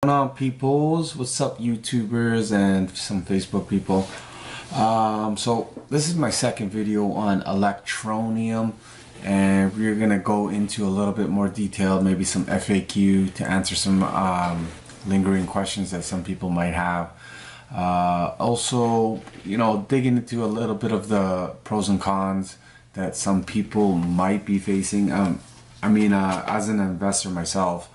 going on, peoples? What's up, YouTubers and some Facebook people? So this is my second video on Electroneum, and we're gonna go into a little bit more detail, maybe some FAQ to answer some lingering questions that some people might have. Also, digging into a little bit of the pros and cons that some people might be facing. As an investor myself,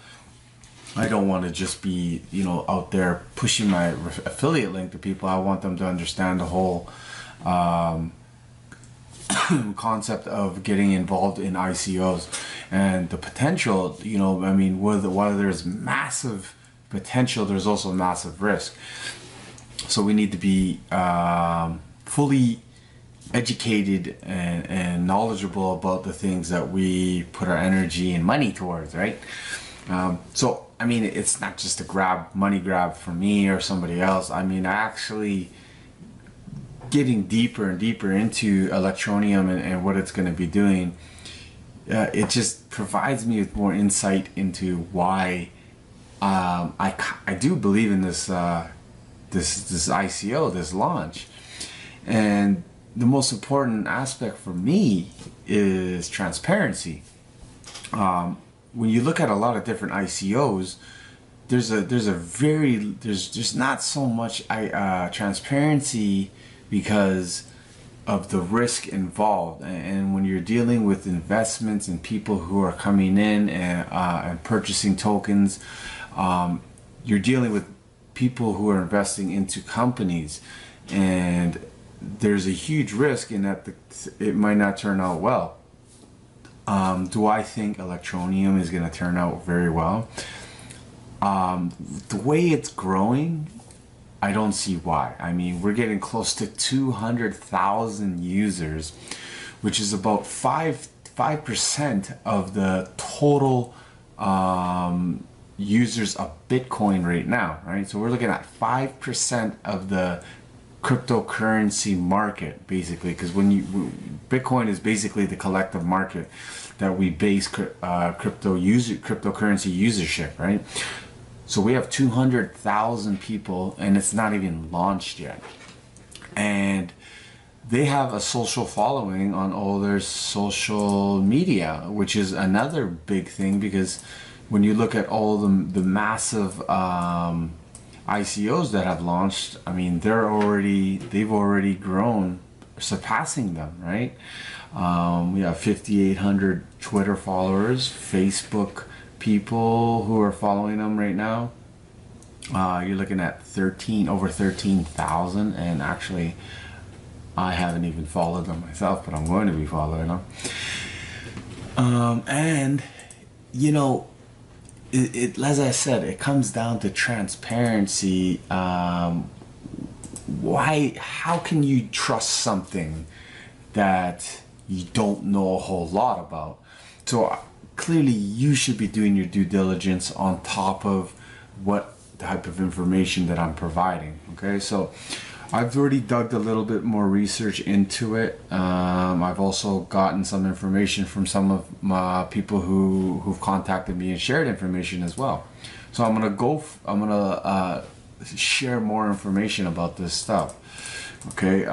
I don't want to just be, out there pushing my affiliate link to people. I want them to understand the whole concept of getting involved in ICOs and the potential. While there's massive potential, there's also massive risk. So we need to be fully educated and knowledgeable about the things that we put our energy and money towards, right? It's not just a money grab for me or somebody else. Actually getting deeper and deeper into Electronium and what it's going to be doing, it just provides me with more insight into why I do believe in this this ICO, this launch. And the most important aspect for me is transparency. When you look at a lot of different ICOs, there's just not so much transparency because of the risk involved. And when you're dealing with investments and people who are coming in and purchasing tokens, you're dealing with people who are investing into companies, and there's a huge risk in that it might not turn out well. Do I think Electronium is going to turn out very well? The way it's growing, I don't see why. We're getting close to 200,000 users, which is about 5% of the total users of Bitcoin right now, right? So we're looking at 5% of the cryptocurrency market, basically, because Bitcoin is basically the collective market that we base cryptocurrency usership, right? So we have 200,000 people, and it's not even launched yet, and they have a social following on all their social media, which is another big thing, because when you look at all the massive ICOs that have launched, they've already grown, surpassing them, right? We have 5,800 Twitter followers, Facebook people who are following them right now. You're looking at over 13,000, and actually I haven't even followed them myself, but I'm going to be following them. As I said, it comes down to transparency. How can you trust something that you don't know a whole lot about? So clearly you should be doing your due diligence on top of what type of information that I'm providing. Okay, so I've already dug a little bit more research into it. I've also gotten some information from some of my people who've contacted me and shared information as well. So I'm gonna share more information about this stuff. Okay.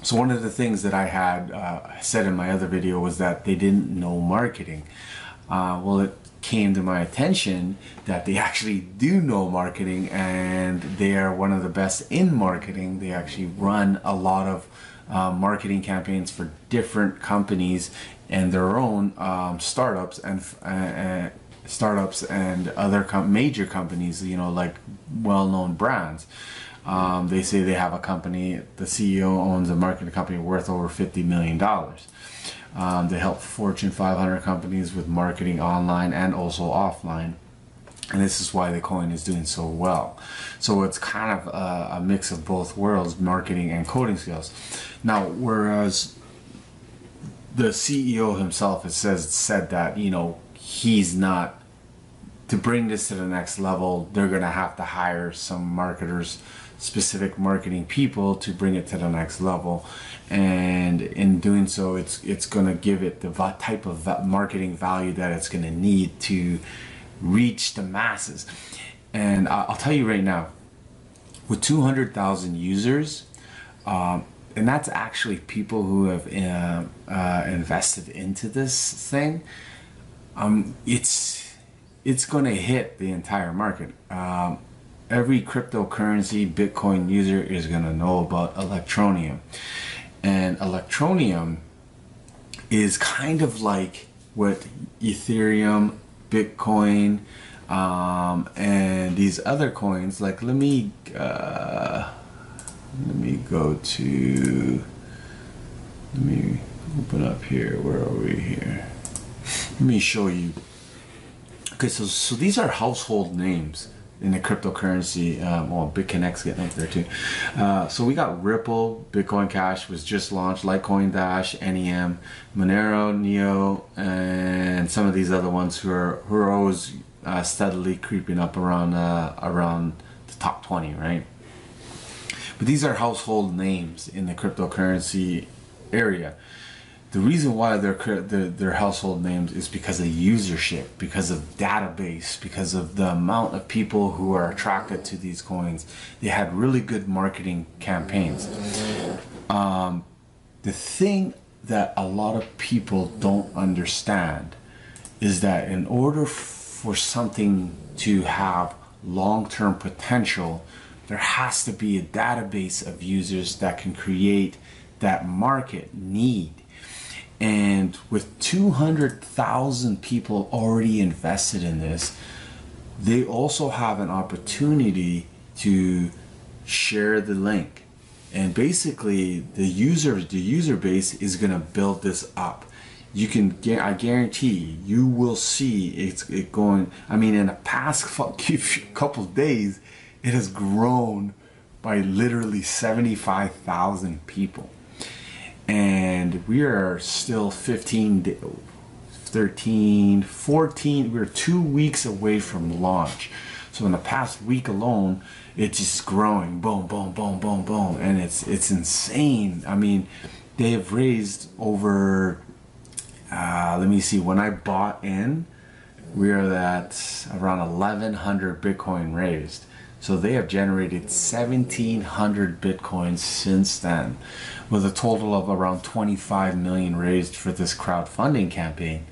So one of the things that I had said in my other video was that they didn't know marketing. Well, it came to my attention that they actually do know marketing, and they are one of the best in marketing. They actually run a lot of marketing campaigns for different companies and their own startups and other major companies, like well-known brands. They say they have a company, the CEO owns a marketing company worth over $50 million. They help Fortune 500 companies with marketing online and also offline. And this is why the coin is doing so well. So it's kind of a mix of both worlds, marketing and coding skills. Now, whereas the CEO himself has said that, he's not, to bring this to the next level, they're going to have to hire some marketers, specific marketing people, to bring it to the next level. And in doing so, it's going to give it the type of marketing value that it's going to need to reach the masses. And I'll tell you right now, with 200,000 users, and that's actually people who have invested into this thing, it's going to hit the entire market. Every cryptocurrency Bitcoin user is going to know about Electroneum. And Electroneum is kind of like what Ethereum, Bitcoin, and these other coins, like let me go to, let me open up here, where are we here? Let me show you. Okay, so these are household names in the cryptocurrency. Well, BitConnect's getting up there too. So we got Ripple, Bitcoin Cash was just launched, Litecoin Dash, NEM, Monero, Neo, and some of these other ones who are always steadily creeping up around the top 20, right? But these are household names in the cryptocurrency area. The reason why they're household names is because of usership, because of database, because of the amount of people who are attracted to these coins. They had really good marketing campaigns. The thing that a lot of people don't understand is that in order for something to have long-term potential, there has to be a database of users that can create that market need. And with 200,000 people already invested in this, they also have an opportunity to share the link. And basically, the user base is going to build this up. You can, I guarantee you will see it going. I mean, in the past couple of days, it has grown by literally 75,000 people. And we are still 13, 14, we're 2 weeks away from launch. So in the past week alone, it's just growing, boom, boom, boom, boom, boom. And it's insane. I mean, they have raised over, let me see, when I bought in, we are at around 1,100 Bitcoin raised. So they have generated 1,700 Bitcoins since then, with a total of around 25 million raised for this crowdfunding campaign.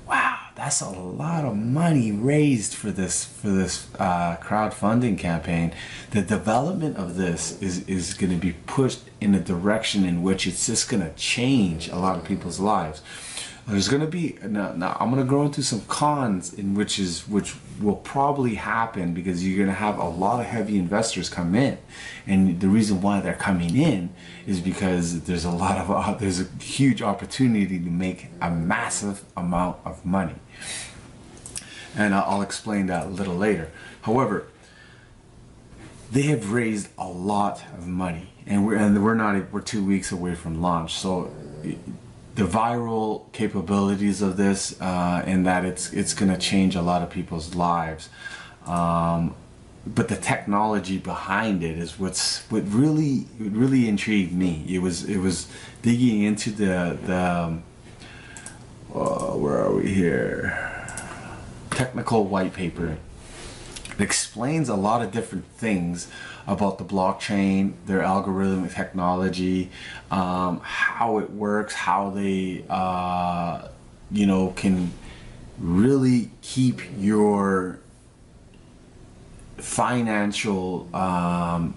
Wow, that's a lot of money raised for this crowdfunding campaign. The development of this is going to be pushed in a direction in which it's just going to change a lot of people's lives. There's going to be, now I'm going to go into some cons in which will probably happen, because you're going to have a lot of heavy investors come in, and the reason why they're coming in is because there's a huge opportunity to make a massive amount of money, and I'll explain that a little later. However, they have raised a lot of money, and we're 2 weeks away from launch, so the viral capabilities of this, and that it's going to change a lot of people's lives, but the technology behind it is what really intrigued me. It was digging into the where are we here, technical white paper. It explains a lot of different things about the blockchain, their algorithmic technology, how it works, how they can really keep your financial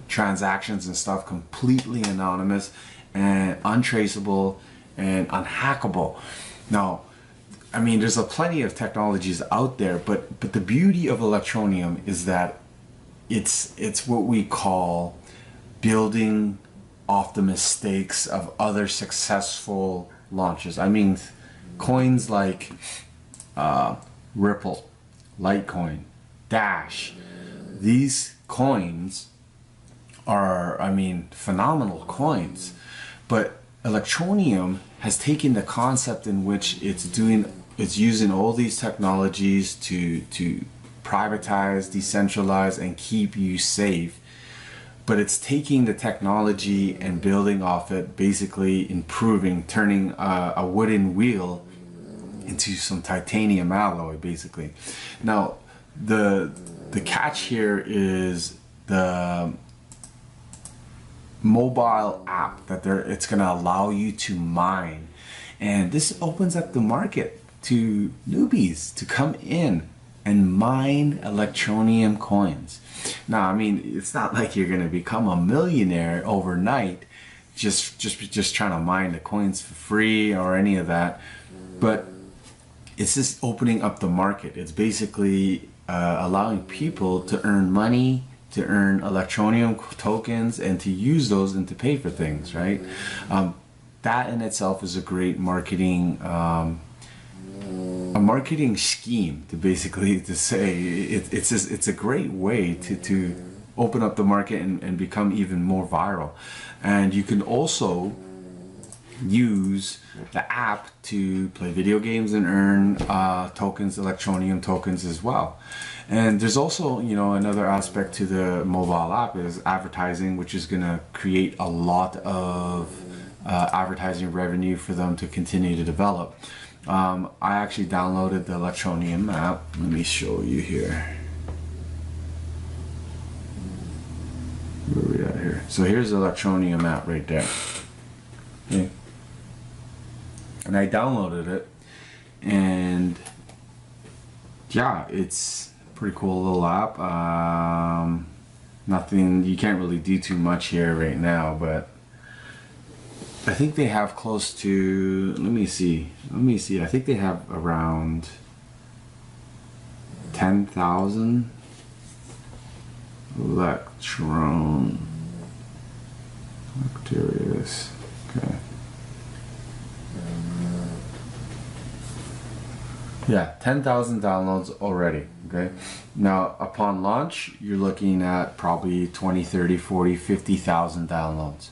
transactions and stuff completely anonymous and untraceable and unhackable. Now, I mean, there's plenty of technologies out there, but the beauty of Electroneum is that it's what we call building off the mistakes of other successful launches. I mean, coins like Ripple, Litecoin, Dash, these coins are, I mean, phenomenal coins. But Electroneum has taken the concept in which it's using all these technologies to privatize, decentralize, and keep you safe. But it's taking the technology and building off it, basically improving, turning a wooden wheel into some titanium alloy, basically. Now, the catch here is the mobile app that it's going to allow you to mine, and this opens up the market to newbies to come in and mine Electronium coins. Now, I mean, it's not like you're going to become a millionaire overnight just trying to mine the coins for free or any of that, but it's just opening up the market. It's basically allowing people to earn money, to earn Electronium tokens, and to use those and to pay for things, right? That in itself is a great marketing scheme to basically to say it's a great way to open up the market and become even more viral. And you can also use the app to play video games and earn tokens, Electronium tokens as well. And there's also, you know, another aspect to the mobile app is advertising, which is going to create a lot of advertising revenue for them to continue to develop. I actually downloaded the Electronium app. Let me show you here. Where are we at here? So here's the Electronium app right there. Okay. And I downloaded it, and yeah, it's a pretty cool little app. Nothing, you can't really do too much here right now, but I think they have close to, let me see, I think they have around 10,000 Electronius. Okay. Yeah, 10,000 downloads already. Okay. Now, upon launch, you're looking at probably 20, 30, 40, 50,000 downloads.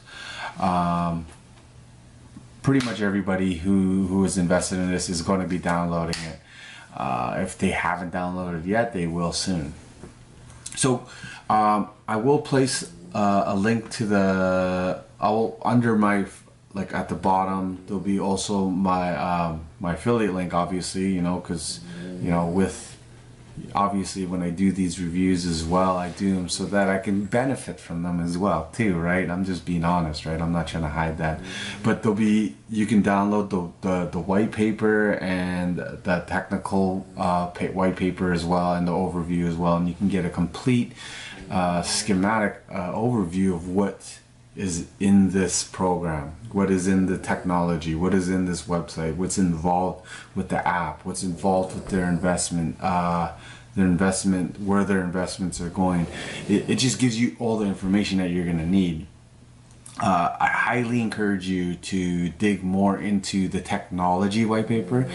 Pretty much everybody who is invested in this is going to be downloading it. If they haven't downloaded it yet, they will soon. So I will place a link to the, under my, like at the bottom, there'll be also my my affiliate link, obviously, you know, because, you know, with, obviously when I do these reviews as well, I do them so that I can benefit from them as well too, right? I'm just being honest, right? I'm not trying to hide that. But there'll be, you can download the white paper and the technical white paper as well, and the overview as well, and you can get a complete schematic overview of what is in this program, what is in the technology, what is in this website, what's involved with the app, what's involved with their investment, where their investments are going. It just gives you all the information that you're going to need. I highly encourage you to dig more into the technology white paper,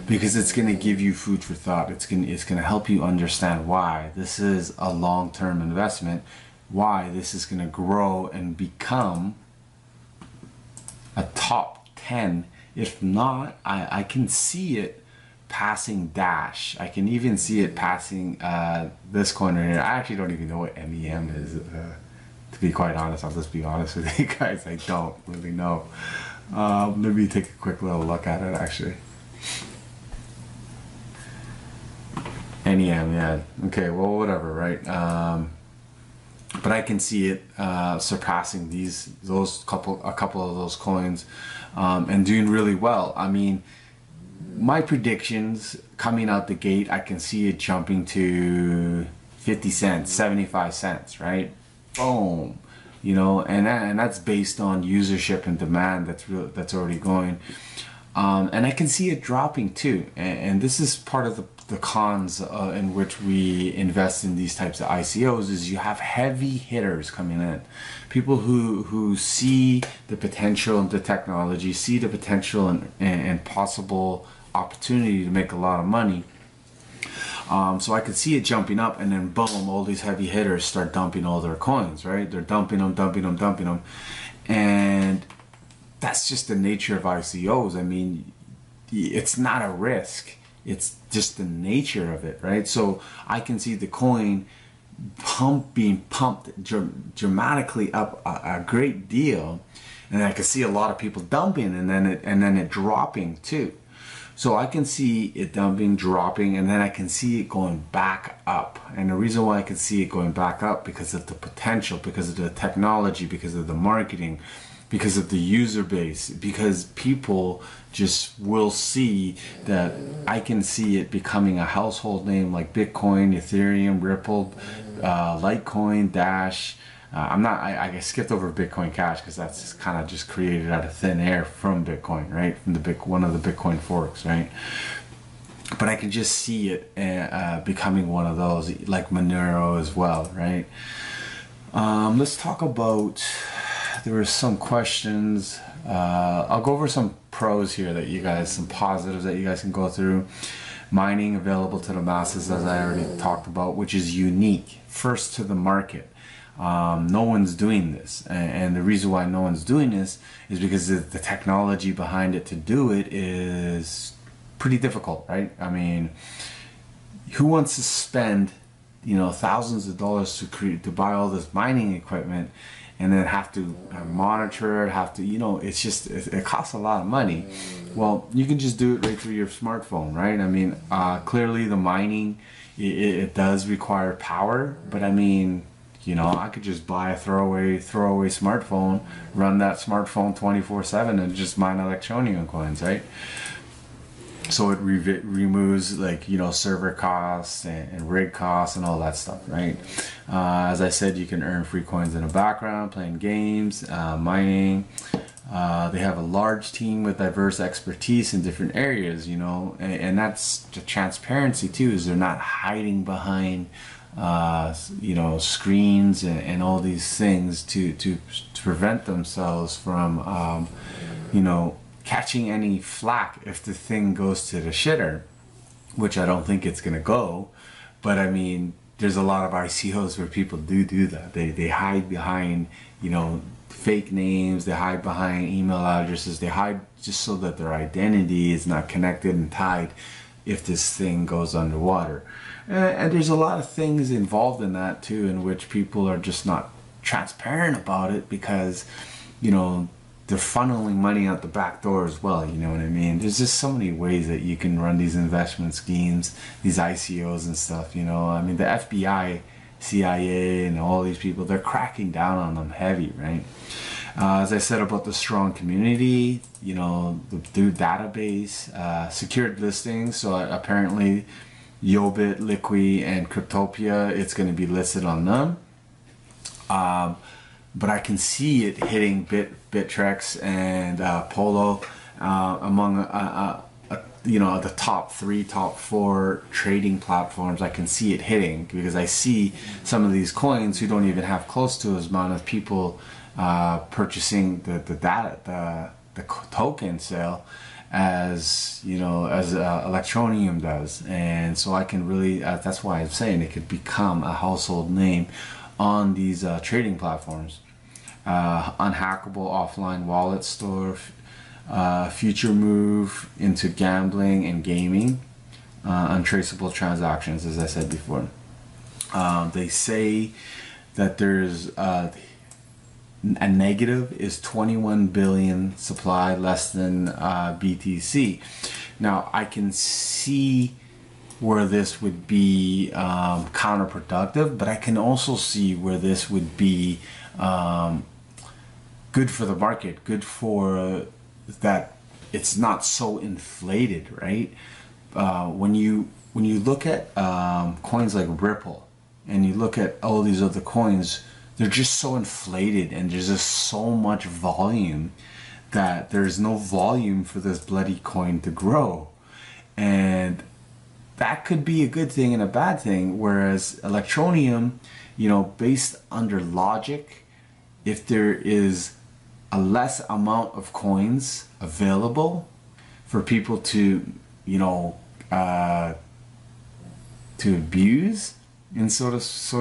because it's going to give you food for thought. It's going to help you understand why this is a long-term investment, why this is going to grow and become a top 10. If not, I can see it passing Dash. I can even see it passing this coin right here. I actually don't even know what MEM is. To be quite honest, I'll just be honest with you guys. I don't really know. Let me take a quick little look at it actually. NEM, yeah. Okay, well, whatever, right? But I can see it surpassing a couple of those coins, and doing really well. I mean, my predictions coming out the gate, I can see it jumping to 50 cents, 75 cents, right? Boom, you know, and that's based on usership and demand that's already going. And I can see it dropping too, and this is part of the cons in which we invest in these types of ICOs, is you have heavy hitters coming in, people who see the potential in the technology, see the potential and possible opportunity to make a lot of money. So I could see it jumping up, and then boom, all these heavy hitters start dumping all their coins, right? They're dumping them, and that's just the nature of ICOs. I mean, it's not a risk. It's just the nature of it, right? So I can see the coin being pumped dramatically up a great deal, and I can see a lot of people dumping, and then it dropping too. So I can see it dumping, dropping, and then I can see it going back up. And the reason why I can see it going back up, because of the potential, because of the technology, because of the marketing, because of the user base, because people just will see that I can see it becoming a household name like Bitcoin, Ethereum, Ripple, Litecoin, Dash. I skipped over Bitcoin Cash because that's just kind of just created out of thin air from Bitcoin, right? From one of the Bitcoin forks, right? But I can just see it becoming one of those, like Monero as well, right? Let's talk about, there were some questions. I'll go over some pros here that you guys, some positives that you guys can go through. Mining available to the masses, as I already talked about, which is unique, first to the market. No one's doing this, and the reason why no one's doing this is because the technology behind it to do it is pretty difficult, right? I mean, who wants to spend, thousands of dollars to buy all this mining equipment and then have to monitor it, it costs a lot of money. Well, you can just do it right through your smartphone, right? I mean, clearly the mining, it does require power, but I mean, I could just buy a throwaway smartphone, run that smartphone 24/7 and just mine Electronium coins, right? So it removes server costs and rig costs and all that stuff, right? As I said, you can earn free coins in the background, playing games, mining. They have a large team with diverse expertise in different areas, and that's the transparency too, is they're not hiding behind screens and all these things to prevent themselves from catching any flack if the thing goes to the shitter, which I don't think it's gonna go. But I mean, there's a lot of ICOs where people do that. They hide behind fake names, they hide behind email addresses, they hide just so that their identity is not connected and tied if this thing goes underwater. And there's a lot of things involved in that too, in which people are just not transparent about it because, they're funneling money out the back door as well, you know what I mean? There's just so many ways that you can run these investment schemes, these ICOs and stuff, I mean, the FBI, CIA, and all these people, they're cracking down on them heavy, right? As I said about the strong community, the database, secured listings, so apparently Yobit, Liqui, and Cryptopia, it's going to be listed on them. But I can see it hitting Bittrex and Polo among the top 3, top 4 trading platforms. I can see it hitting because I see some of these coins who don't even have close to as amount of people purchasing the token sale as Electronium does. And so I can really that's why I'm saying it could become a household name on these trading platforms. Unhackable offline wallet store, future move into gambling and gaming, untraceable transactions, as I said before. They say that there's a negative is 21 billion supply, less than BTC. Now I can see where this would be counterproductive, but I can also see where this would be good for the market, good for that it's not so inflated, right? When you look at coins like Ripple and you look at all these other coins, they're just so inflated and there's just so much volume that there's no volume for this bloody coin to grow. And that could be a good thing and a bad thing, whereas Electronium, based under logic, if there is a less amount of coins available for people to abuse, and so to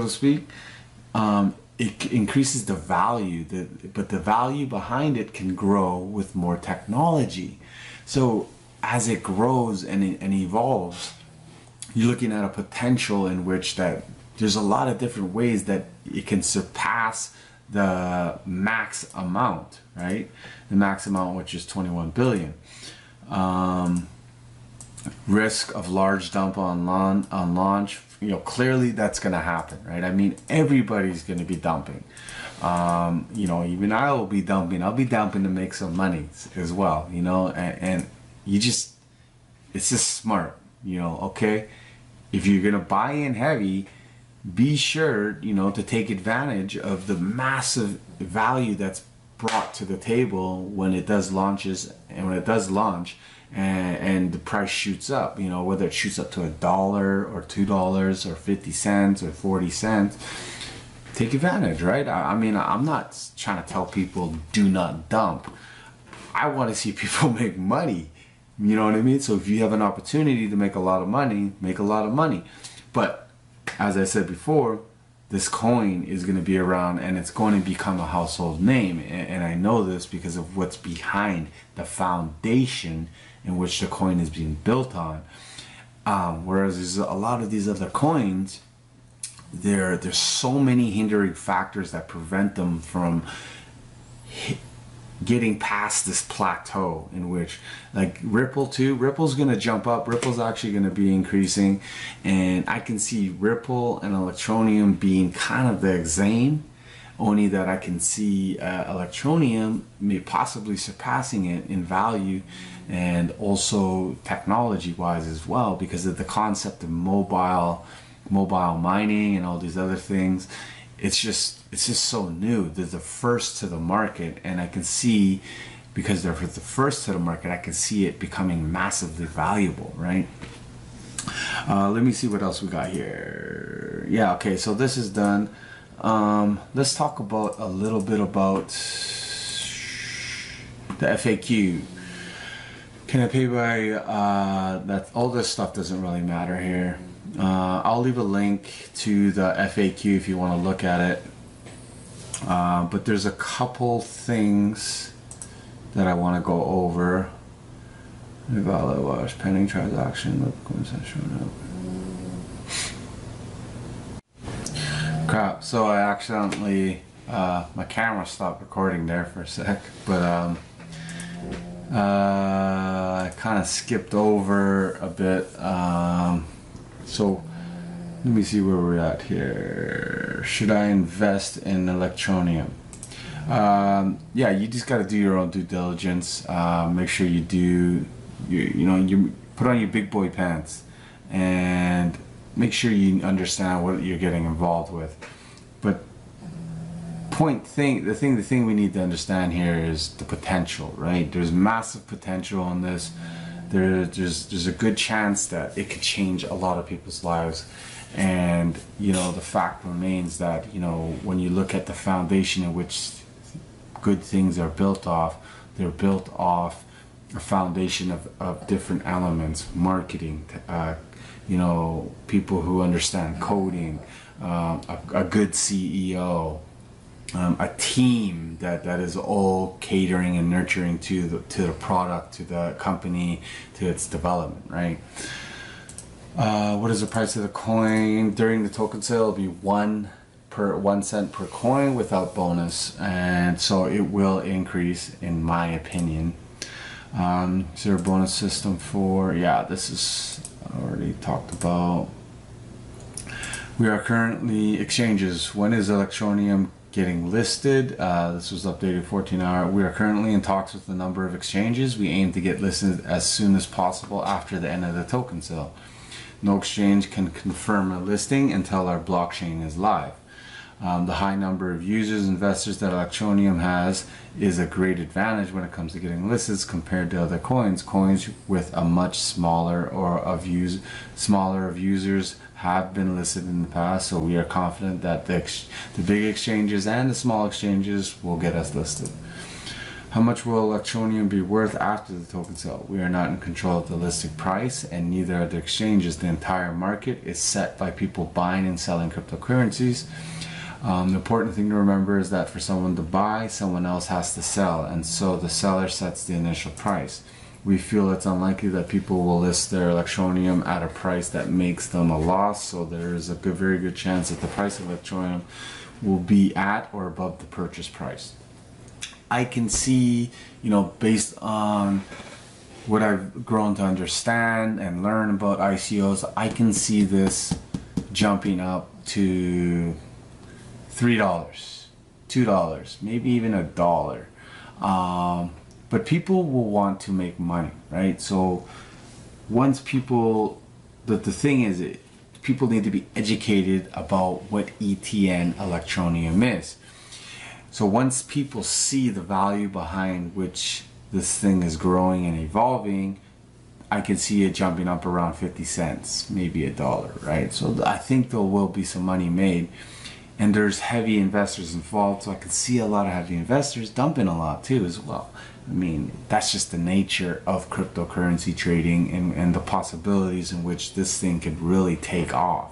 speak, it increases the value, but the value behind it can grow with more technology. So as it grows and evolves, you're looking at a potential in which that there's a lot of different ways that it can surpass the max amount, right? The max amount, which is 21 billion. risk of large dump on launch, you know, clearly that's going to happen, right? I mean, everybody's going to be dumping. You know, even I will be dumping. I'll be dumping to make some money as well, you know, and you just, it's just smart, you know, okay? If you're going to buy in heavy, be sure, you know, to take advantage of the massive value that's brought to the table when it does launches, and when it does launch, and the price shoots up, you know, whether it shoots up to $1 or $2 or 50 cents or 40 cents, take advantage, right? I mean, I'm not trying to tell people do not dump. I want to see people make money, you know what I mean? So if you have an opportunity to make a lot of money, make a lot of money. But as I said before, this coin is going to be around and it's going to become a household name. And I know this because of what's behind the foundation in which the coin is being built on. Whereas there's a lot of these other coins, there's so many hindering factors that prevent them from getting past this plateau, in which, like Ripple too, Ripple's gonna jump up. Ripple's actually gonna be increasing, and I can see Ripple and Electroneum being kind of the same, only that I can see Electronium may possibly surpassing it in value and also technology wise as well, because of the concept of mobile mining and all these other things. It's just so new. They're the first to the market, and I can see, because they're the first to the market, I can see it becoming massively valuable, right? Let me see what else we got here. Yeah, okay, so this is done. Let's talk about a little bit about the FAQ. Can I pay by that? All this stuff doesn't really matter here. I'll leave a link to the FAQ if you want to look at it. But there's a couple things that I want to go over. Valid wash, pending transaction, showing up. Crap, so I accidentally, my camera stopped recording there for a sec, but I kind of skipped over a bit. So let me see where we're at here. Should I invest in Electronium? Yeah, you just got to do your own due diligence. Make sure you do, you put on your big boy pants and make sure you understand what you're getting involved with. But the thing we need to understand here is the potential, right? There's massive potential on this. There's a good chance that it could change a lot of people's lives. And you know, the fact remains that, you know, when you look at the foundation in which good things are built off, they're built off a foundation of different elements: marketing, you know, people who understand coding, a good CEO, a team that is all catering and nurturing to the product, to the company, to its development, right? What is the price of the coin during the token sale? It'll be 1 cent per coin without bonus, and so it will increase, in my opinion. Is there a bonus system for? Yeah, this is already talked about. We are currently exchanges. When is Electronium getting listed? This was updated 14 hours. We are currently in talks with a number of exchanges. We aim to get listed as soon as possible after the end of the token sale. No exchange can confirm a listing until our blockchain is live. The high number of users, investors that Electronium has is a great advantage when it comes to getting listed compared to other coins. Coins with a much smaller of users have been listed in the past, so we are confident that the big exchanges and the small exchanges will get us listed. How much will Electronium be worth after the token sale? We are not in control of the listing price, and neither are the exchanges. The entire market is set by people buying and selling cryptocurrencies. The important thing to remember is that for someone to buy, someone else has to sell, and so the seller sets the initial price. We feel it's unlikely that people will list their Electronium at a price that makes them a loss, so there is a very good chance that the price of Electronium will be at or above the purchase price. I can see, you know, based on what I've grown to understand and learn about ICOs, I can see this jumping up to $3, $2, maybe even $1. But people will want to make money, right? So once people, the thing is, people need to be educated about what ETN Electronium is. So once people see the value behind which this thing is growing and evolving, I can see it jumping up around 50 cents, maybe $1, right? So I think there will be some money made, and there's heavy investors involved, so I can see a lot of heavy investors dumping a lot too as well. I mean, that's just the nature of cryptocurrency trading and the possibilities in which this thing could really take off.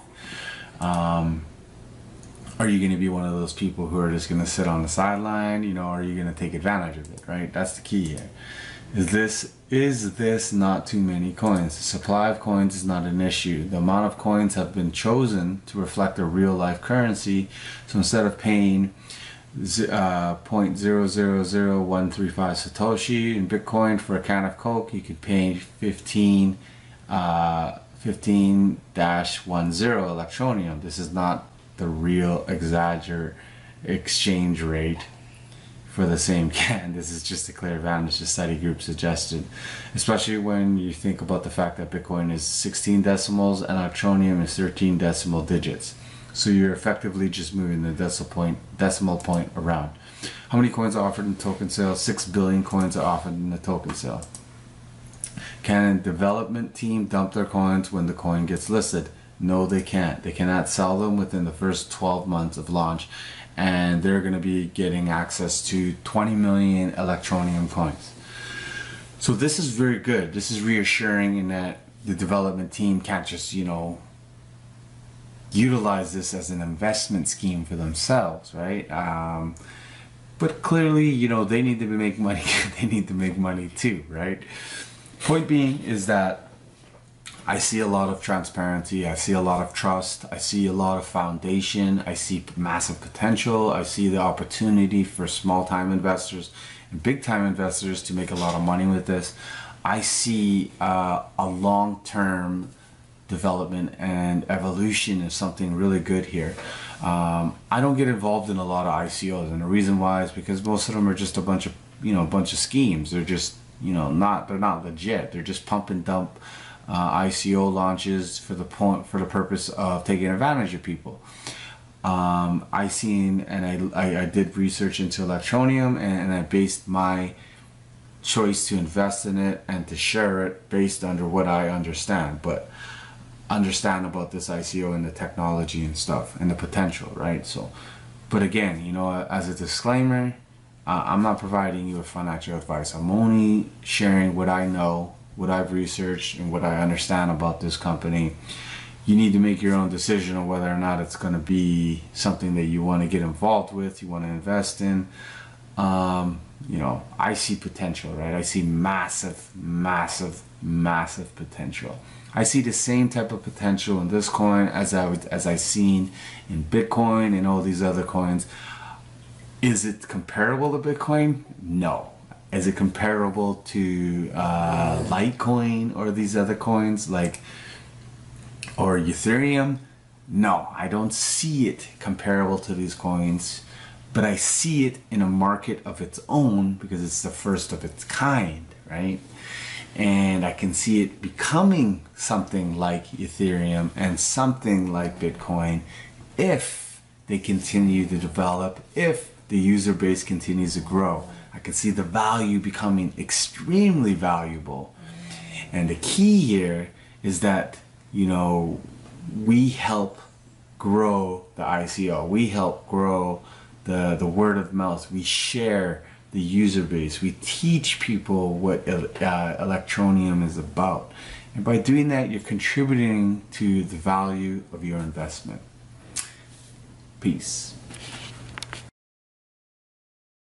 Are you going to be one of those people who are just going to sit on the sideline? You know, are you going to take advantage of it, right? That's the key here. Is this not too many coins? The supply of coins is not an issue. The amount of coins have been chosen to reflect a real life currency. So instead of paying 0.000135 Satoshi in Bitcoin for a can of Coke, you could pay 15-10 Electronium. This is not the real exchange rate for the same can. This is just a clear advantage the study group suggested, especially when you think about the fact that Bitcoin is 16 decimals and Electronium is 13 decimal digits. So you're effectively just moving the decimal point around. How many coins are offered in token sale? 6 billion coins are offered in the token sale. Can a development team dump their coins when the coin gets listed? No, they can't. They cannot sell them within the first 12 months of launch, and they're going to be getting access to 20 million Electronium coins. So this is very good. This is reassuring in that the development team can't just, you know, utilize this as an investment scheme for themselves, right? But clearly, you know, they need to make money. They need to make money too, right? Point being is that I see a lot of transparency, I see a lot of trust, I see a lot of foundation, I see massive potential, I see the opportunity for small time investors and big time investors to make a lot of money with this. I see a long-term development and evolution of something really good here. I don't get involved in a lot of ICOs, and the reason why is because most of them are just a bunch of schemes. They're just, you know, they're not legit. They're just pump and dump ICO launches for the purpose of taking advantage of people. I did research into Electronium, and I based my choice to invest in it and to share it based under what I understand about this ICO and the technology and stuff and the potential, right? So, but again, you know, as a disclaimer, I'm not providing you with financial advice. I'm only sharing what I know, what I've researched, and what I understand about this company. You need to make your own decision on whether or not it's going to be something that you want to get involved with, you want to invest in. You know, I see potential, right? I see massive, massive, massive potential. I see the same type of potential in this coin as I seen in Bitcoin and all these other coins. Is it comparable to Bitcoin? No. Is it comparable to Litecoin or these other coins or Ethereum? No, I don't see it comparable to these coins, but I see it in a market of its own because it's the first of its kind, right? And I can see it becoming something like Ethereum and something like Bitcoin if they continue to develop, if the user base continues to grow. I can see the value becoming extremely valuable. And the key here is that, you know, we help grow the ICO. We help grow the word of mouth. We share the user base. We teach people what Electronium is about. And by doing that, you're contributing to the value of your investment. Peace.